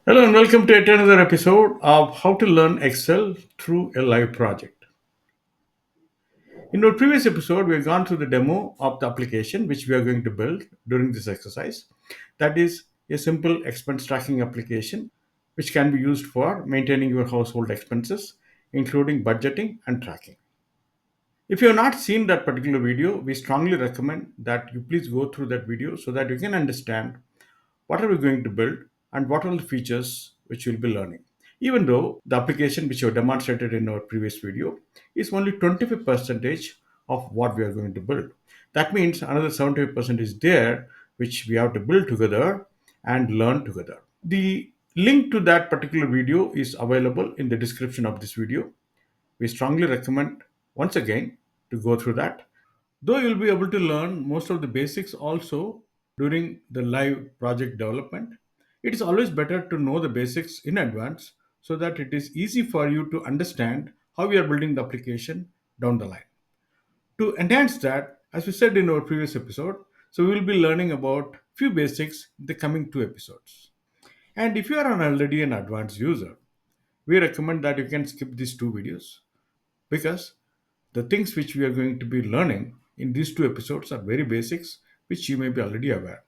Hello and welcome to yet another episode of How to Learn Excel through a live project. In our previous episode, we have gone through the demo of the application which we are going to build during this exercise. That is a simple expense tracking application which can be used for maintaining your household expenses, including budgeting and tracking. If you have not seen that particular video, we strongly recommend that you please go through that video so that you can understand what are we going to build and what are the features which you'll be learning. Even though the application which you demonstrated in our previous video is only 25 percentage of what we are going to build. That means another 75% is there which we have to build together and learn together. The link to that particular video is available in the description of this video. We strongly recommend once again to go through that. Though you'll be able to learn most of the basics also during the live project development, it is always better to know the basics in advance so that it is easy for you to understand how we are building the application down the line. To enhance that, as we said in our previous episode, so we will be learning about few basics in the coming two episodes. And if you are already an advanced user, we recommend that you can skip these two videos because the things which we are going to be learning in these two episodes are very basics, which you may be already aware.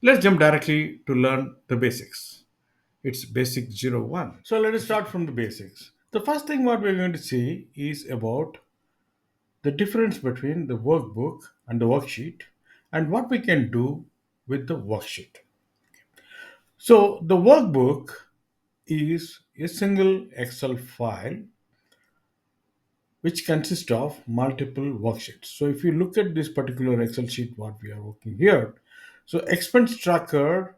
Let's jump directly to learn the basics. It's basic 01. So let us start from the basics. The first thing what we're going to see is about the difference between the workbook and the worksheet and what we can do with the worksheet. So the workbook is a single Excel file which consists of multiple worksheets. So if you look at this particular Excel sheet, what we are working here, so expense tracker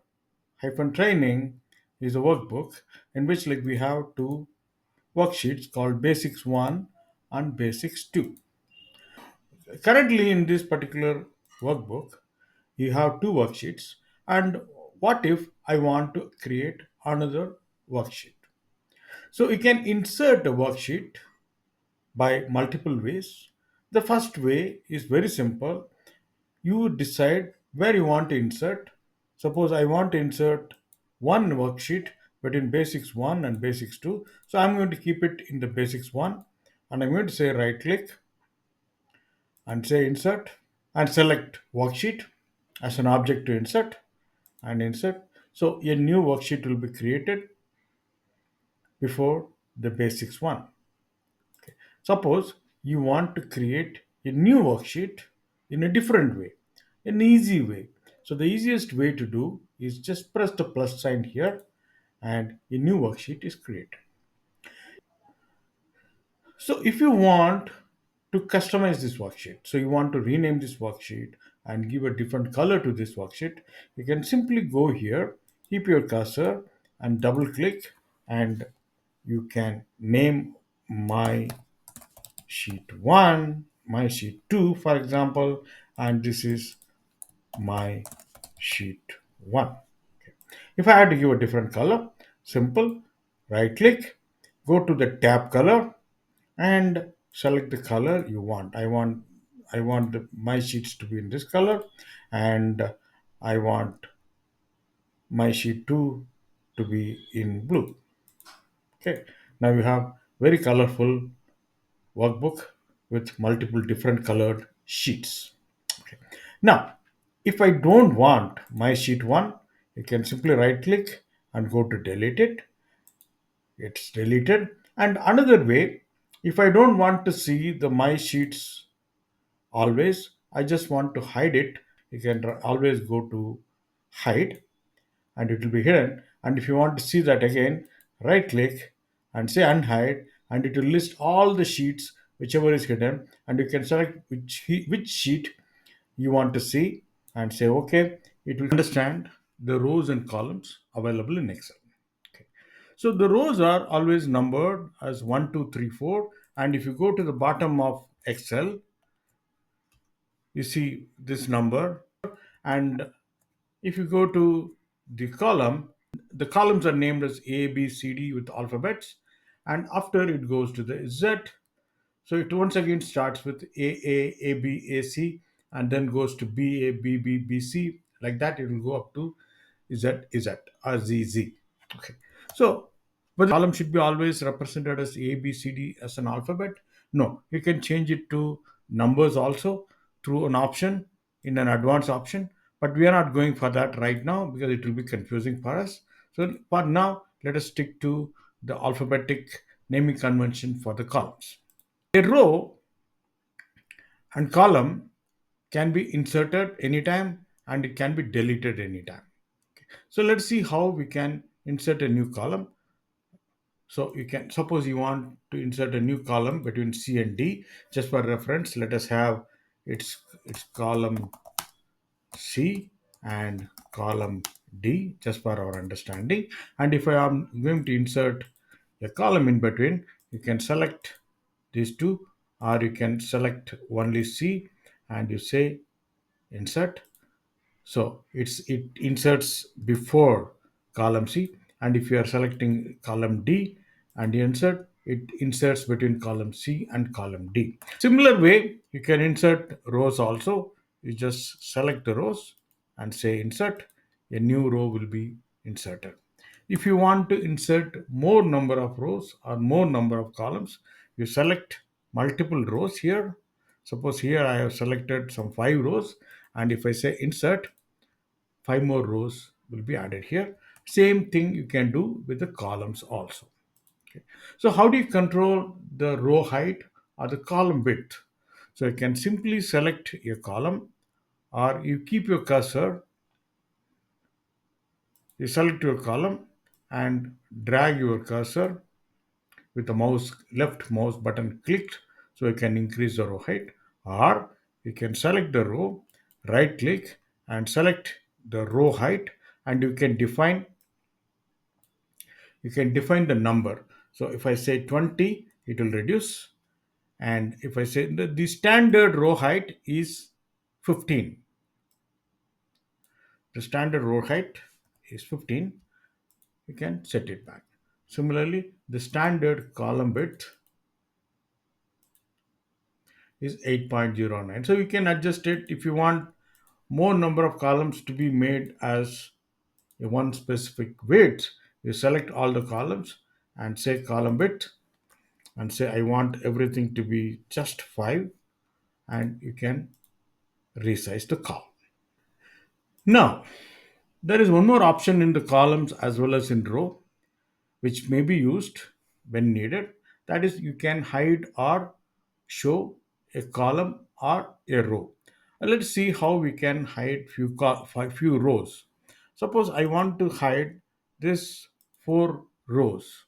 hyphen training is a workbook in which like we have two worksheets called basics 1 and basics 2. Currently in this particular workbook, you have two worksheets. And what if I want to create another worksheet? So you can insert a worksheet by multiple ways. The first way is very simple. You decide where you want to insert. Suppose I want to insert one worksheet between basics 1 and basics 2. So I'm going to keep it in the basics 1 and I'm going to say right click and say insert and select worksheet as an object to insert and insert. So a new worksheet will be created before the basics 1. Suppose you want to create a new worksheet in a different way, an easy way. So the easiest way to do is just press the plus sign here and a new worksheet is created. So if you want to customize this worksheet, so you want to rename this worksheet and give a different color to this worksheet, you can simply go here, keep your cursor and double click and you can name my sheet 1, my sheet 2, for example, and this is my sheet 1. If I had to give a different color, simple, right click, go to the tab color and select the color you want. I want my sheets to be in this color and I want my sheet 2 to be in blue. Okay. Now we have very colorful workbook with multiple different colored sheets. Okay. Now, if I don't want my sheet 1, you can simply right click and go to delete it. It's deleted. And another way, if I don't want to see the my sheets always, I just want to hide it, you can always go to hide and it will be hidden. And if you want to see that again, right click and say unhide and it will list all the sheets whichever is hidden and you can select which sheet you want to see and say okay. It will understand the rows and columns available in Excel. Okay. So the rows are always numbered as 1, 2, 3, 4. And if you go to the bottom of Excel, you see this number. And if you go to the column, the columns are named as A, B, C, D with alphabets. And after it goes to the Z, so it once again starts with A, B, A, C, and then goes to B, A, B, B, B, C. Like that, it will go up to Z, Z, or Z, Z. Okay. So, but the column should be always represented as A, B, C, D as an alphabet. No, you can change it to numbers also through an option in an advanced option. But we are not going for that right now because it will be confusing for us. So, for now, let us stick to the alphabetic naming convention for the columns. A row and column can be inserted anytime and it can be deleted anytime. So let's see how we can insert a new column. So you can suppose you want to insert a new column between C and D. Just for reference, let us have its column C and column D, just for our understanding. And if I am going to insert a column in between, you can select these two, or you can select only C and you say insert. So it inserts before column C, and if you are selecting column D and insert, it inserts between column C and column D. Similar way, you can insert rows also. You just select the rows and say insert. A new row will be inserted. If you want to insert more number of rows or more number of columns, you select multiple rows here. Suppose here I have selected some 5 rows, and if I say insert, 5 more rows will be added here. Same thing you can do with the columns also. Okay. So how do you control the row height or the column width? So you can simply select your column, or you keep your cursor, you select your column and drag your cursor with the mouse left mouse button clicked, so you can increase the row height. Or you can select the row, right click and select the row height, and you can define the number. So if I say 20, it will reduce. And if I say the standard row height is 15, the standard row height is 15, you can set it back. Similarly, the standard column width is 8.09. So you can adjust it if you want more number of columns to be made as a one specific width. You select all the columns and say column width and say I want everything to be just 5, and you can resize the column. Now, there is one more option in the columns as well as in row which may be used when needed. That is, you can hide or show a column or a row. Let's see how we can hide few rows. Suppose I want to hide this 4 rows.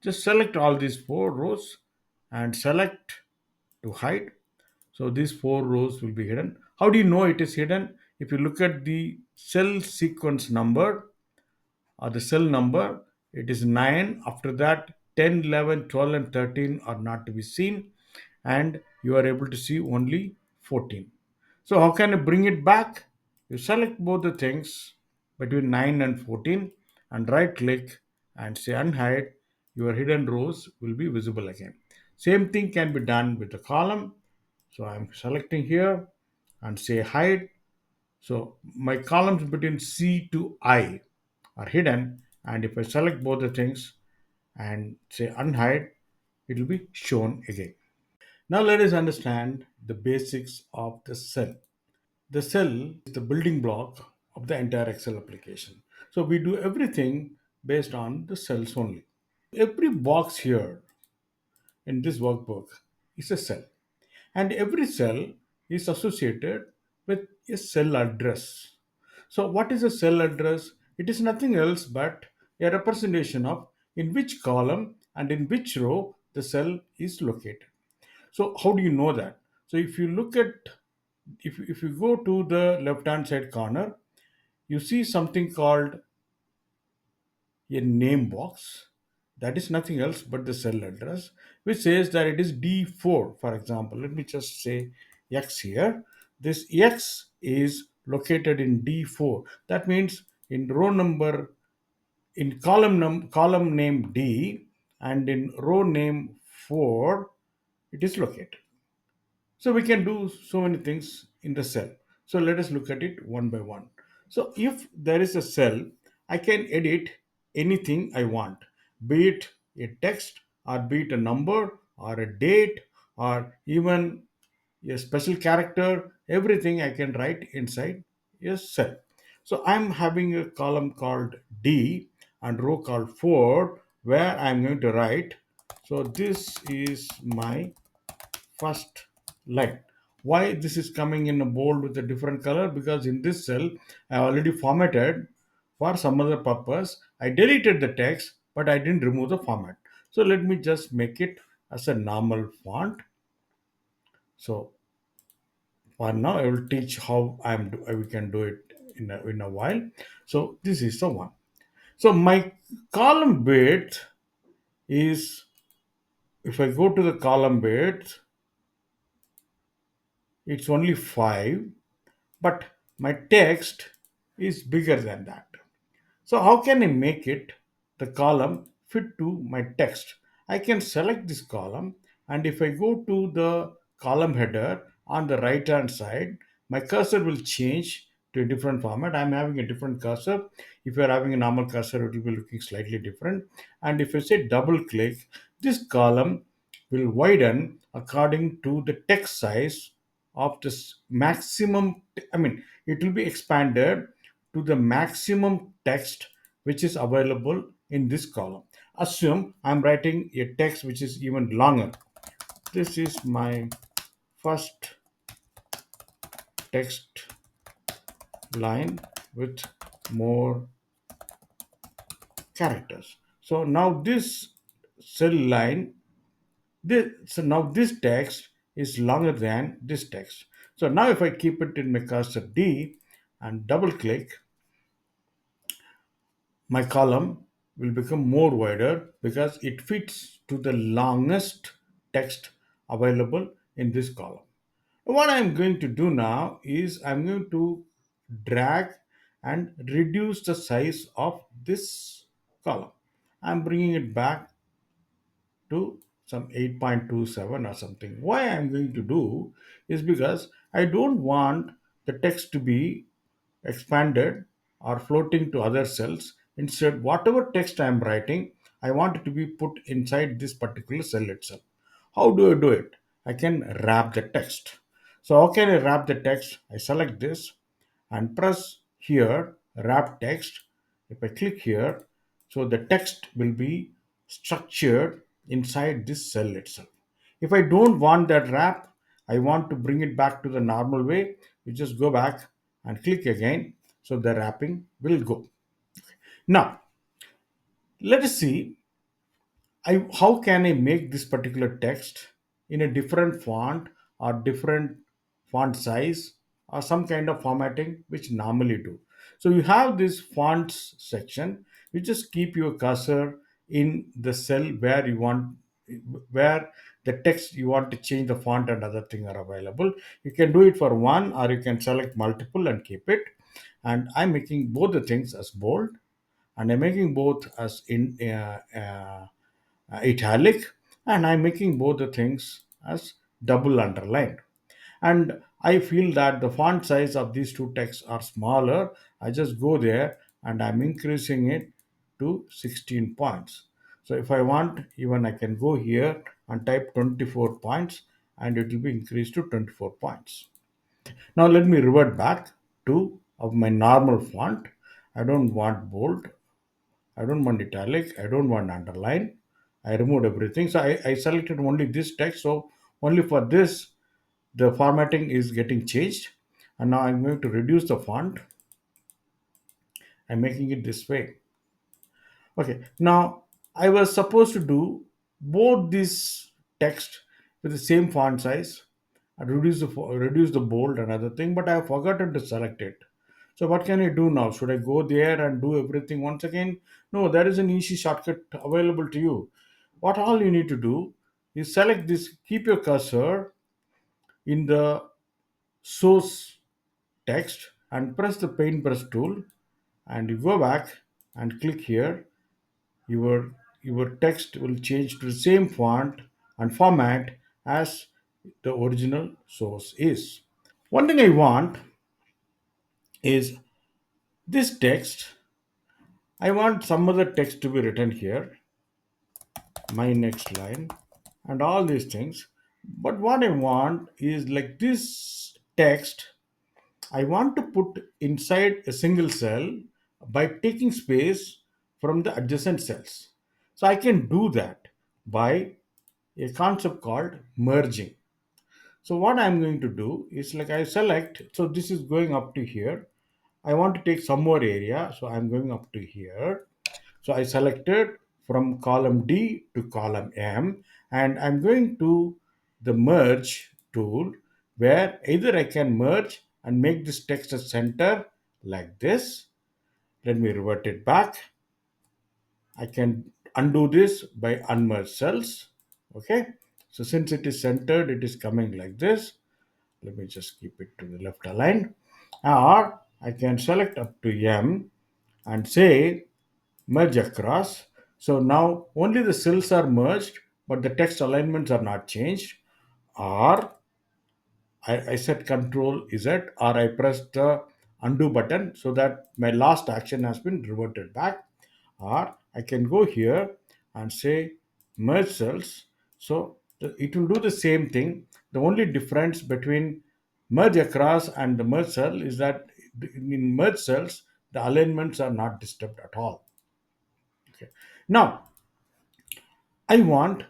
Just select all these 4 rows and select to hide. So these 4 rows will be hidden. How do you know it is hidden? If you look at the cell sequence number or the cell number, it is 9. After that, 10, 11, 12, and 13 are not to be seen, and you are able to see only 14. So, how can you bring it back? You select both the things between 9 and 14 and right click and say unhide. Your hidden rows will be visible again. Same thing can be done with the column. So, I'm selecting here and say hide. So my columns between C to I are hidden, and if I select both the things and say unhide, it will be shown again. Now let us understand the basics of the cell. The cell is the building block of the entire Excel application. So we do everything based on the cells only. Every box here in this workbook is a cell, and every cell is associated with a cell address. So, what is a cell address? It is nothing else but a representation of in which column and in which row the cell is located. So, how do you know that? So, if you look at if you go to the left hand side corner, you see something called a name box. That is nothing else but the cell address, which says that it is D4. For example, let me just say X here. This X is located in D4. That means in row number, in column name D, and in row name 4, it is located. So we can do so many things in the cell. So let us look at it one by one. So if there is a cell, I can edit anything I want, be it a text or be it a number or a date or even a special character, everything I can write inside a cell. So I'm having a column called D and row called 4 where I'm going to write. So this is my first line. Why this is coming in a bold with a different color? Because in this cell I already formatted for some other purpose. I deleted the text, but I didn't remove the format. So let me just make it as a normal font. So for now, I will teach how we can do it in a while. So this is the one. So my column width is, if I go to the column width, it's only 5, but my text is bigger than that. So how can I make it the column fit to my text? I can select this column, and if I go to the column header on the right hand side, my cursor will change to a different format. I'm having a different cursor. If you're having a normal cursor, it will be looking slightly different. And if I say double click, this column will widen according to the text size of this maximum. I mean, it will be expanded to the maximum text which is available in this column. Assume I'm writing a text which is even longer. This is my first text line with more characters. So now this cell line, so now this text is longer than this text. So now if I keep it in my cursor D and double click, my column will become more wider because it fits to the longest text available in this column. What I'm going to do now is I'm going to drag and reduce the size of this column. I'm bringing it back to some 8.27 or something. Why I'm going to do is because I don't want the text to be expanded or floating to other cells. Instead, whatever text I am writing, I want it to be put inside this particular cell itself. How do I do it? I can wrap the text. So how can I wrap the text? I select this and press here wrap text. If I click here, so the text will be structured inside this cell itself. If I don't want that wrap, I want to bring it back to the normal way, you just go back and click again, so the wrapping will go. Now let us see how can I make this particular text in a different font or different font size or some kind of formatting which normally do. So you have this fonts section. You just keep your cursor in the cell where you want, where the text you want to change the font and other thing are available. You can do it for one or you can select multiple and keep it. And I'm making both the things as bold and I'm making both as in italic, and I'm making both the things as double underlined. And I feel that the font size of these two texts are smaller. I just go there and I'm increasing it to 16 points. So if I want, even I can go here and type 24 points and it will be increased to 24 points. Now let me revert back to of my normal font. I don't want bold, I don't want italic, I don't want underline. I removed everything. So I selected only this text. So only for this, the formatting is getting changed. And now I'm going to reduce the font. I'm making it this way. Okay. Now I was supposed to do both this text with the same font size and reduce the bold and other thing, but I have forgotten to select it. So what can I do now? Should I go there and do everything once again? No, there is an easy shortcut available to you. What all you need to do is select this, keep your cursor in the source text and press the paintbrush tool and you go back and click here. Your text will change to the same font and format as the original source is. One thing I want is this text I want some other text to be written here, my next line, and all these things. But what I want is like this text, I want to put inside a single cell by taking space from the adjacent cells. So I can do that by a concept called merging. So what I'm going to do is like I select, so this is going up to here. I want to take some more area, so I'm going up to here. So I selected from column D to column M, and I'm going to the merge tool where either I can merge and make this text a center like this. Let me revert it back. I can undo this by unmerge cells. Okay. So since it is centered, it is coming like this. Let me just keep it to the left aligned. Or I can select up to M and say merge across. So now only the cells are merged, but the text alignments are not changed. Or I set Control Z, or I press the undo button so that my last action has been reverted back. Or I can go here and say merge cells. So it will do the same thing. The only difference between merge across and the merge cell is that in merge cells, the alignments are not disturbed at all. Okay. Now, I want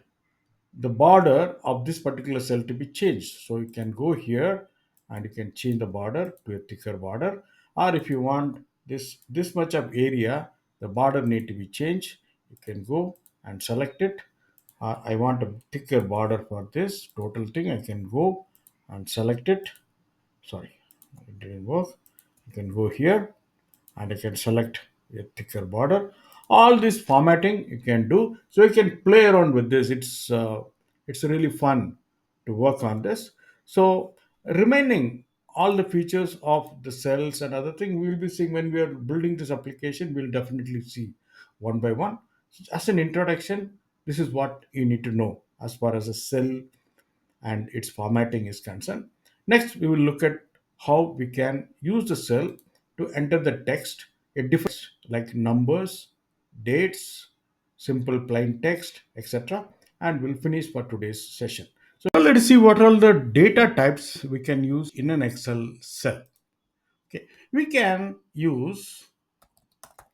the border of this particular cell to be changed. So you can go here and you can change the border to a thicker border. Or if you want this much of area, the border need to be changed. You can go and select it. I want a thicker border for this total thing. I can go and select it. Sorry, it didn't work. You can go here and you can select a thicker border. All this formatting you can do, so you can play around with this. It's really fun to work on this. So remaining all the features of the cells and other thing we will be seeing when we are building this application. We'll definitely see one by one. As an introduction, this is what you need to know as far as a cell and its formatting is concerned. Next, we will look at how we can use the cell to enter the text, a different like numbers, dates, simple plain text, etc. And we'll finish for today's session. So now let us see what all the data types we can use in an Excel cell. Okay, we can use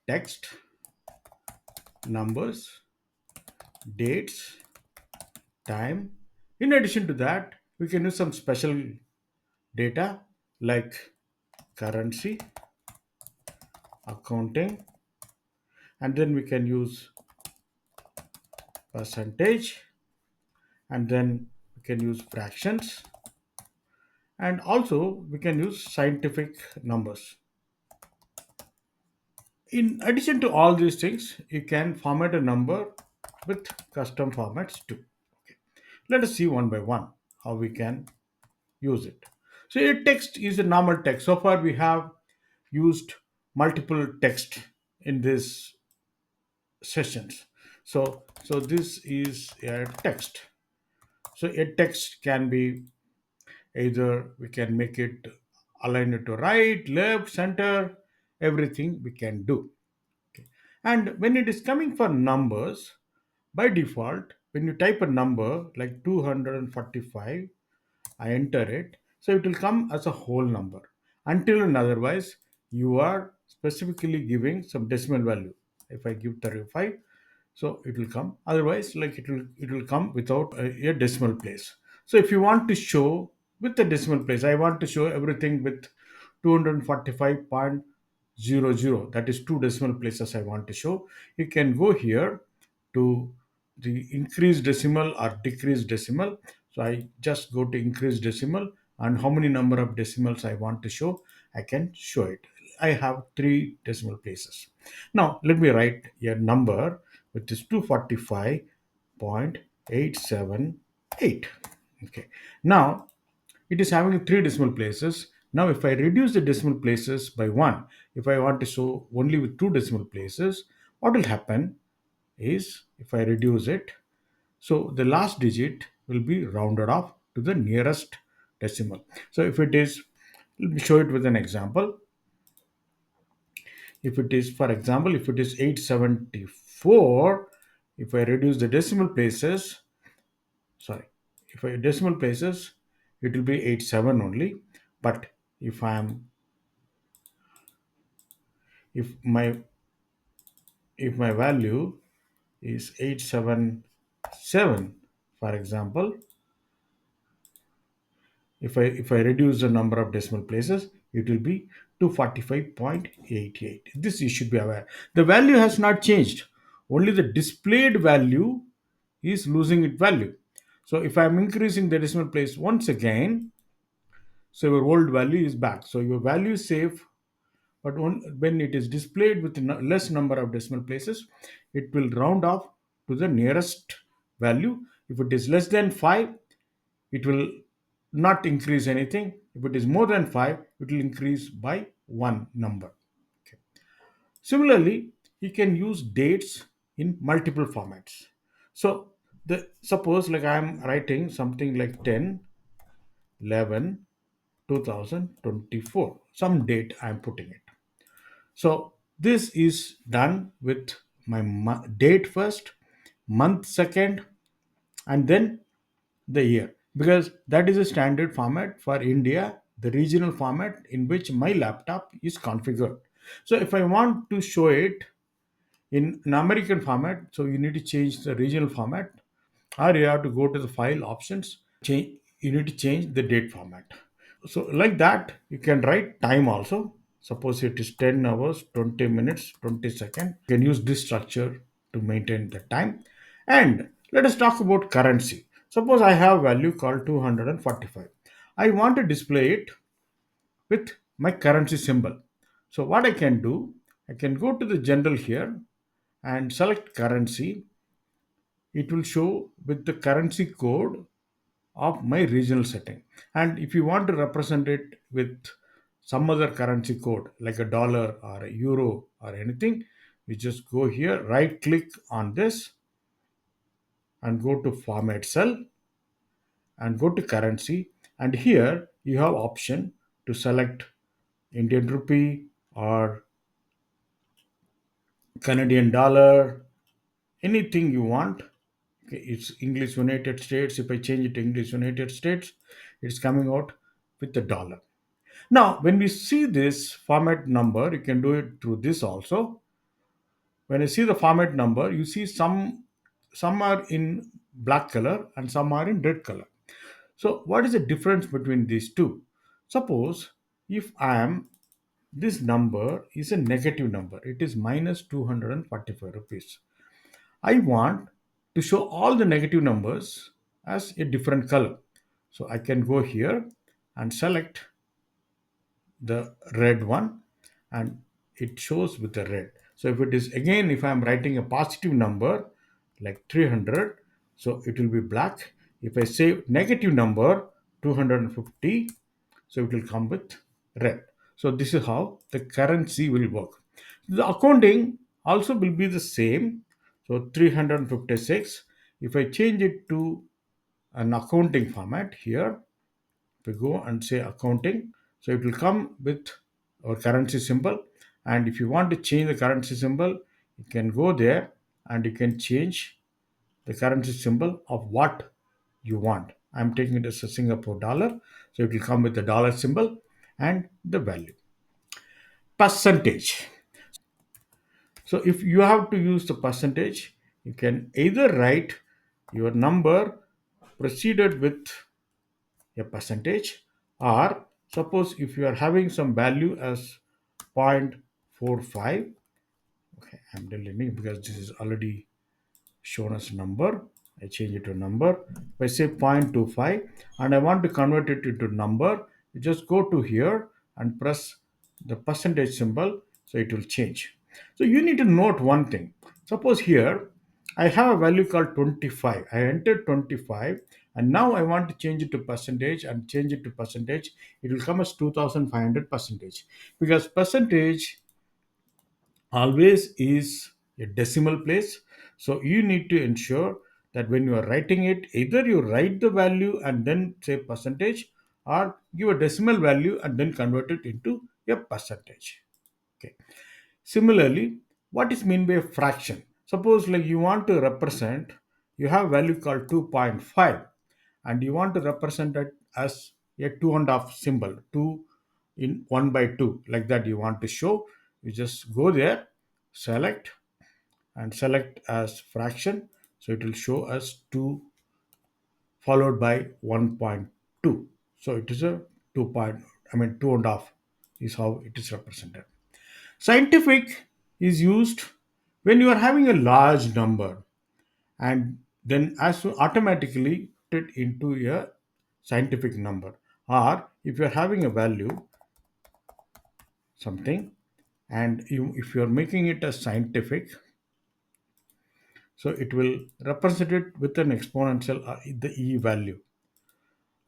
text, numbers, dates, time. In addition to that, we can use some special data like currency, accounting, and then we can use percentage, and then we can use fractions, and also we can use scientific numbers. In addition to all these things, you can format a number with custom formats too. Okay. Let us see one by one how we can use it. So a text is a normal text. So far we have used multiple text in this sessions. So this is a text. So a text can be either we can make it align it to right, left, center, everything we can do. Okay. And when it is coming for numbers, by default, when you type a number like 245, I enter it, so it will come as a whole number. Until and otherwise, you are specifically giving some decimal value. If I give 35, so it will come. Otherwise, like it will come without a decimal place. So if you want to show with the decimal place, I want to show everything with 245.00. That is two decimal places I want to show. You can go here to the increase decimal or decrease decimal. So I just go to increase decimal, and how many number of decimals I want to show, I can show it. I have three decimal places. Now let me write a number which is 245.878. Okay. Now it is having three decimal places. Now if I reduce the decimal places by one, if I want to show only with two decimal places, what will happen is if I reduce it, so the last digit will be rounded off to the nearest decimal. So if it is, let me show it with an example. If it is, for example, if it is 874, if I reduce the decimal places, sorry, if I decimal places, it will be 87 only. But if I am, if my if my value is 877, for example, if I reduce the number of decimal places, it will be 245.88. This you should be aware. The value has not changed. Only the displayed value is losing its value. So if I'm increasing the decimal place once again, so your old value is back. So your value is safe, but when it is displayed with less number of decimal places, it will round off to the nearest value. If it is less than 5, it will not increase anything. If it is more than 5, it will increase by one number. Okay. Similarly, you can use dates in multiple formats. So the suppose like I am writing something like 10, 11, 2024, some date I am putting it. So this is done with my date first, month second, and then the year, because that is a standard format for India, the regional format in which my laptop is configured. So if I want to show it in an American format, so you need to change the regional format, or you have to go to the file options, change, you need to change the date format. So like that you can write time also. Suppose it is 10 hours 20 minutes 20 seconds, you can use this structure to maintain the time. And let us talk about currency. Suppose I have value called 245. I want to display it with my currency symbol. So what I can do, I can go to the general here and select currency. It will show with the currency code of my regional setting. And if you want to represent it with some other currency code like a dollar or a euro or anything, you just go here, right click on this and go to format cell and go to currency. And here you have option to select Indian rupee or Canadian dollar, anything you want. Okay, it's English United States. If I change it to English United States, it's coming out with the dollar. Now, when we see this format number, you can do it through this also. When you see the format number, you see some are in black color and some are in red color. So, what is the difference between these two? Suppose if I am, this number is a negative number, it is minus 245 rupees. I want to show all the negative numbers as a different color. So I can go here and select the red one, and it shows with the red. So if it is again, if I am writing a positive number like 300, so it will be black. If I say negative number 250, so it will come with red. So this is how the currency will work. The accounting also will be the same. So 356, if I change it to an accounting format here, we go and say accounting, so it will come with our currency symbol. And if you want to change the currency symbol, you can go there and you can change the currency symbol of what you want. I'm taking it as a Singapore dollar, so it will come with the dollar symbol and the value. Percentage. So if you have to use the percentage, you can either write your number preceded with a percentage, or suppose if you are having some value as 0.45. Okay, I'm deleting because this is already shown as number. I change it to number. If I say 0.25 and I want to convert it into number, you just go to here and press the percentage symbol, so it will change. So you need to note one thing. Suppose here I have a value called 25. I entered 25 and now I want to change it to percentage and change it to percentage. It will come as 2500 percentage, because percentage always is a decimal place. So you need to ensure that when you are writing it, either you write the value and then say percentage, or give a decimal value and then convert it into a percentage. Okay. Similarly, what is mean by a fraction? Suppose like you want to represent, you have value called 2.5 and you want to represent it as a two and a half symbol, 2 in 1 by 2, like that you want to show. You just go there, select and select as fraction. So it will show us 2 followed by 1.2. So it is a 2 point, I mean 2 and a half is how it is represented. Scientific is used when you are having a large number and then as to automatically put it into a scientific number. Or if you are having a value something and if you are making it a scientific, so it will represent it with an exponential the e value.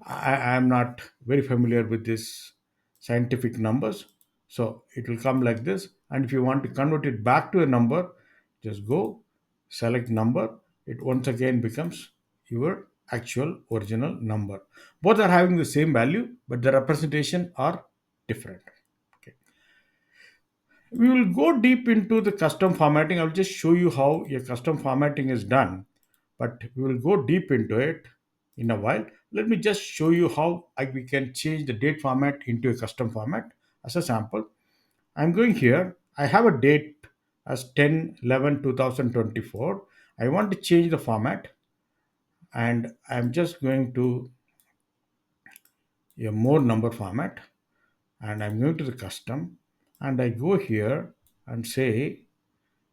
I am not very familiar with this scientific numbers. So it will come like this. And if you want to convert it back to a number, just go select number. It once again becomes your actual original number. Both are having the same value, but the representation are different. Okay. We will go deep into the custom formatting. I'll just show you how a custom formatting is done, but we will go deep into it in a while. Let me just show you how we can change the date format into a custom format as a sample. I'm going here. I have a date as 10/11/2024. I want to change the format and I'm just going to a more number format and I'm going to the custom and I go here and say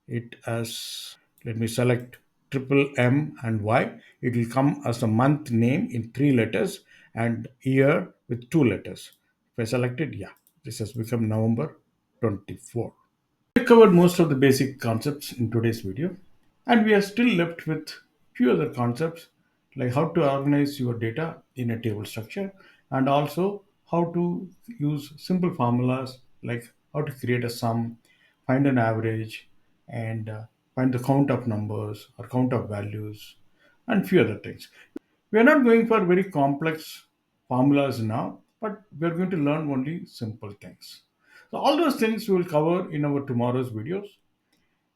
it as, let me select triple M and Y. It will come as a month name in 3 letters and year with 2 letters. If I select it, yeah, this has become November 24. We covered most of the basic concepts in today's video, and we are still left with few other concepts like how to organize your data in a table structure and also how to use simple formulas like how to create a sum, find an average, and find the count of numbers or count of values, and few other things. We are not going for very complex formulas now, but we are going to learn only simple things. So all those things we will cover in our tomorrow's videos,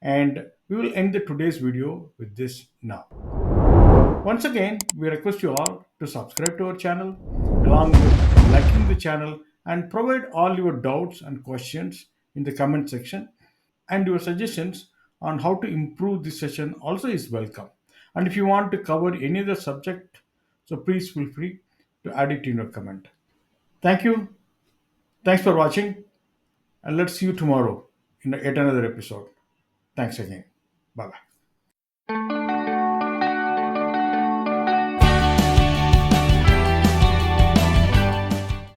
and we will end the today's video with this now. Once again, we request you all to subscribe to our channel along with liking the channel and provide all your doubts and questions in the comment section, and your suggestions on how to improve this session also is welcome. And if you want to cover any other subject, so please feel free to add it in your comment. Thank you. Thanks for watching, and let's see you tomorrow in yet another episode. Thanks again. Bye bye.